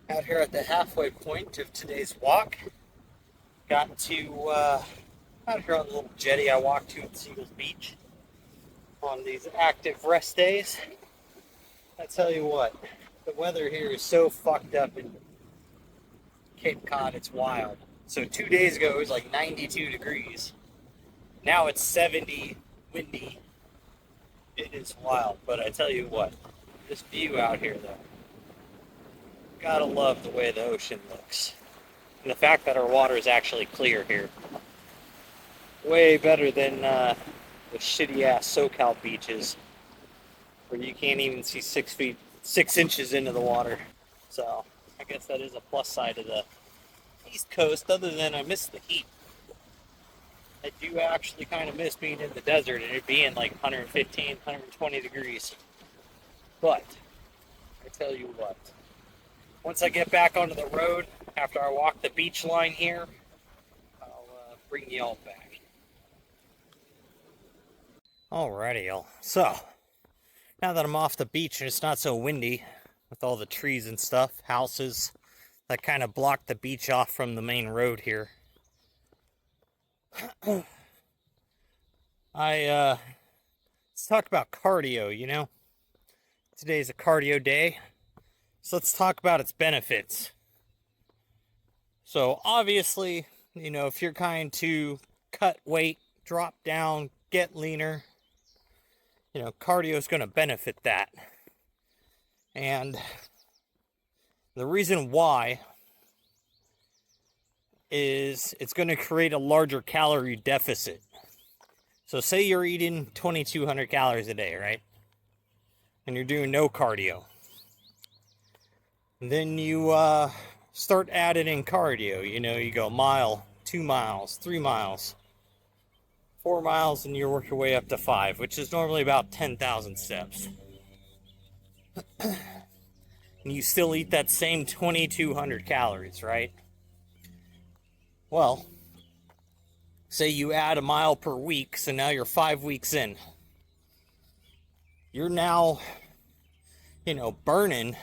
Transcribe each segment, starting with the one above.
Out here at the halfway point of today's walk. Got to out here on the little jetty I walked to at Seagulls Beach on these active rest days. I tell you what, the weather here is so fucked up in Cape Cod, it's wild. So 2 days ago it was like 92 degrees. Now it's 70, windy. It is wild, but I tell you what, this view out here though, gotta love the way the ocean looks. And the fact that our water is actually clear here. Way better than the shitty ass SoCal beaches where you can't even see 6 inches into the water. So I guess that is a plus side of the East Coast, other than I miss the heat. I do actually kind of miss being in the desert and it being like 115, 120 degrees. But I tell you what, once I get back onto the road, after I walk the beach line here, I'll bring you all back. Alrighty, y'all. So, now that I'm off the beach and it's not so windy with all the trees and stuff, houses that kind of block the beach off from the main road here, let's talk about cardio, Today's a cardio day, so let's talk about its benefits. So obviously, if you're kind to cut weight, drop down, get leaner, cardio is going to benefit that. And the reason why is it's going to create a larger calorie deficit. So say you're eating 2,200 calories a day, right? And you're doing no cardio. And then you start adding in cardio. You go mile, 2 miles, 3 miles, 4 miles, and you work your way up to 5, which is normally about 10,000 steps. And you still eat that same 2,200 calories, right? Well, say you add a mile per week, so now you're 5 weeks in. You're now, burning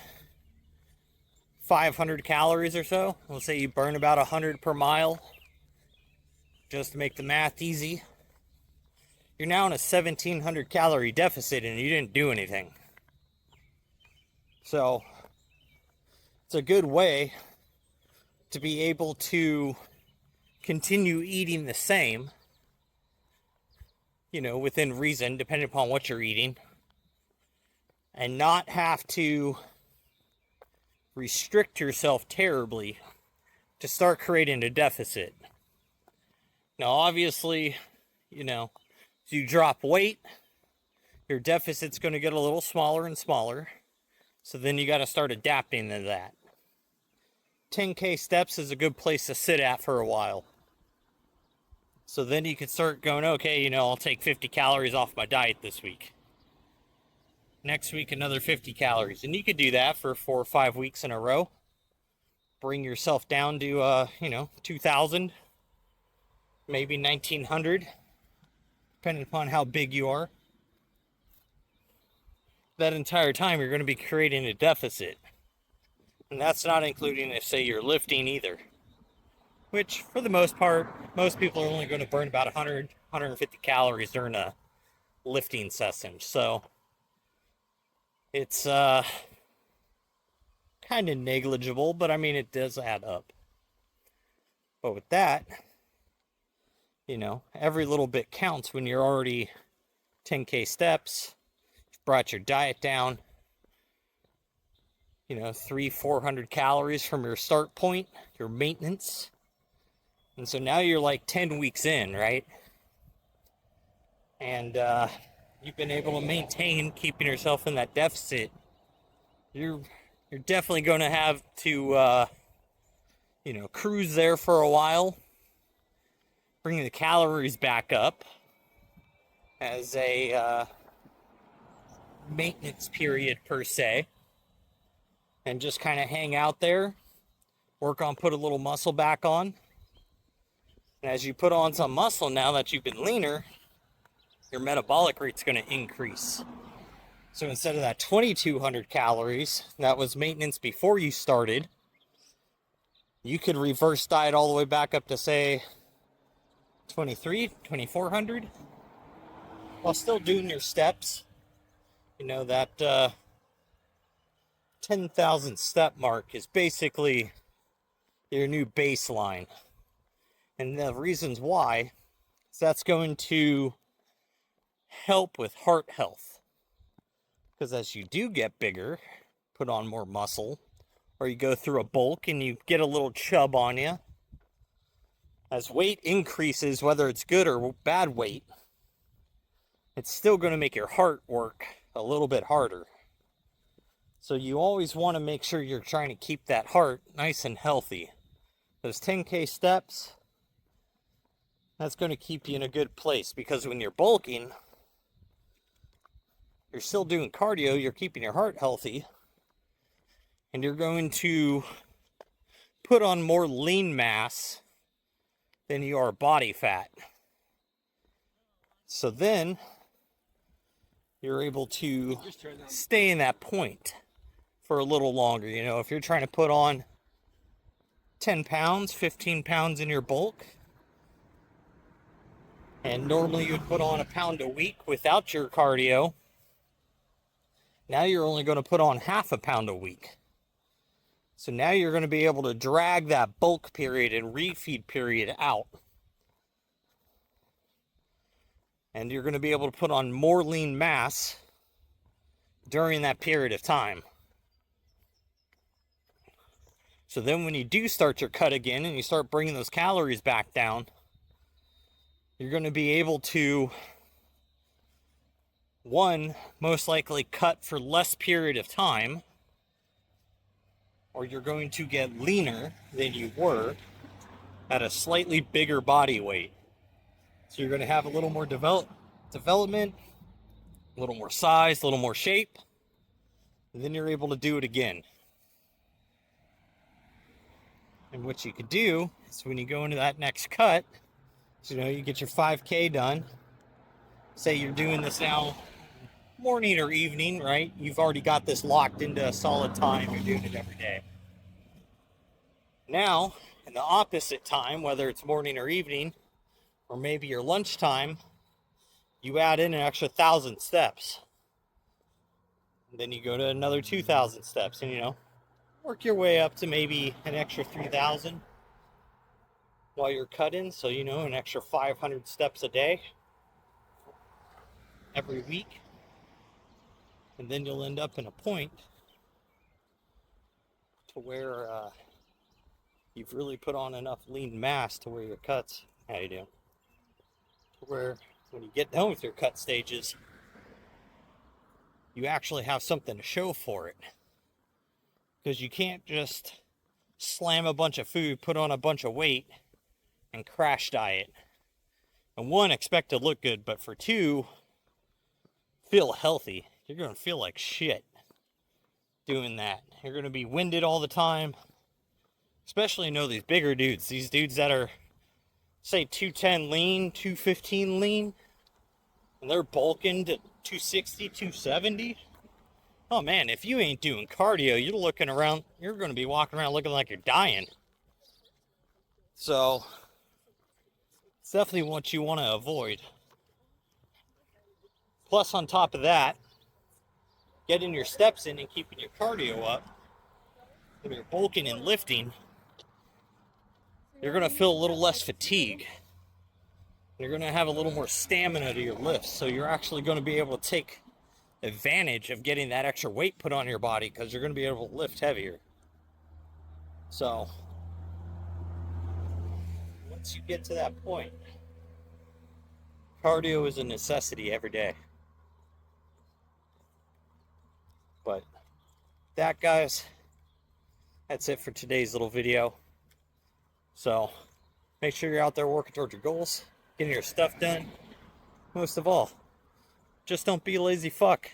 500 calories or so. Let's say you burn about 100 per mile, just to make the math easy. You're now in a 1,700 calorie deficit and you didn't do anything. So, it's a good way to be able to continue eating the same, within reason, depending upon what you're eating, and not have to restrict yourself terribly to start creating a deficit. Now, obviously, as you drop weight, your deficit's going to get a little smaller and smaller. So then you got to start adapting to that. 10K steps is a good place to sit at for a while. So then you can start going, okay, I'll take 50 calories off my diet this week. Next week, another 50 calories. And you could do that for 4 or 5 weeks in a row. Bring yourself down to, 2,000, maybe 1,900, depending upon how big you are. That entire time, you're going to be creating a deficit. And that's not including if, say, you're lifting either. Which, for the most part, most people are only going to burn about 100, 150 calories during a lifting session. So, it's kind of negligible, but I mean, it does add up. But with that, every little bit counts when you're already 10K steps, you've brought your diet down, 300-400 calories from your start point, your maintenance. And so now you're like 10 weeks in, right? And you've been able to maintain keeping yourself in that deficit. You're definitely going to have to, cruise there for a while, bring the calories back up as a maintenance period per se, and just kind of hang out there, work on put a little muscle back on. And as you put on some muscle now that you've been leaner, your metabolic rate's going to increase. So instead of that 2,200 calories that was maintenance before you started, You could reverse diet all the way back up to, say, 2,400 while still doing your steps. You know, that 10,000 step mark is basically your new baseline. And the reasons why is that's going to help with heart health. Because as you do get bigger, put on more muscle, or you go through a bulk and you get a little chub on you, as weight increases, whether it's good or bad weight, it's still going to make your heart work a little bit harder. So you always want to make sure you're trying to keep that heart nice and healthy. Those 10K steps, that's going to keep you in a good place, because when you're bulking, you're still doing cardio, you're keeping your heart healthy, and you're going to put on more lean mass than you are body fat. So then you're able to stay in that point for a little longer. You know, if you're trying to put on 10 pounds, 15 pounds in your bulk, and normally you'd put on a pound a week without your cardio, now you're only going to put on half a pound a week. So now you're going to be able to drag that bulk period and refeed period out. And you're going to be able to put on more lean mass during that period of time. So then when you do start your cut again and you start bringing those calories back down, you're going to be able to, one, most likely cut for less period of time, or you're going to get leaner than you were at a slightly bigger body weight. So you're going to have a little more development, a little more size, a little more shape, and then you're able to do it again. And what you could do is when you go into that next cut, you know, you get your 5K done. Say you're doing this now morning or evening, right? You've already got this locked into a solid time. You're doing it every day. Now, in the opposite time, whether it's morning or evening, or maybe your lunchtime, you add in an extra 1,000 steps. And then you go to another 2,000 steps, and, you know, work your way up to maybe an extra 3,000 while you're cutting. So, you know, an extra 500 steps a day every week. And then you'll end up in a point to where you've really put on enough lean mass to where your cuts, how you do, to where when you get done with your cut stages, you actually have something to show for it. Because you can't just slam a bunch of food, put on a bunch of weight, and crash diet. And one, expect to look good, but for two, feel healthy. You're going to feel like shit doing that. You're going to be winded all the time. Especially, you know, these bigger dudes. These dudes that are, say, 210 lean, 215 lean, and they're bulking to 260, 270. Oh man, if you ain't doing cardio, you're looking around, you're going to be walking around looking like you're dying. So, it's definitely what you want to avoid. Plus, on top of that, getting your steps in and keeping your cardio up, when you're bulking and lifting, you're going to feel a little less fatigue. You're going to have a little more stamina to your lifts, so you're actually going to be able to take advantage of getting that extra weight put on your body, because you're going to be able to lift heavier. So once you get to that point, cardio is a necessity every day. But that, guys, that's it for today's little video. So make sure you're out there working towards your goals, getting your stuff done. Most of all, just don't be a lazy fuck.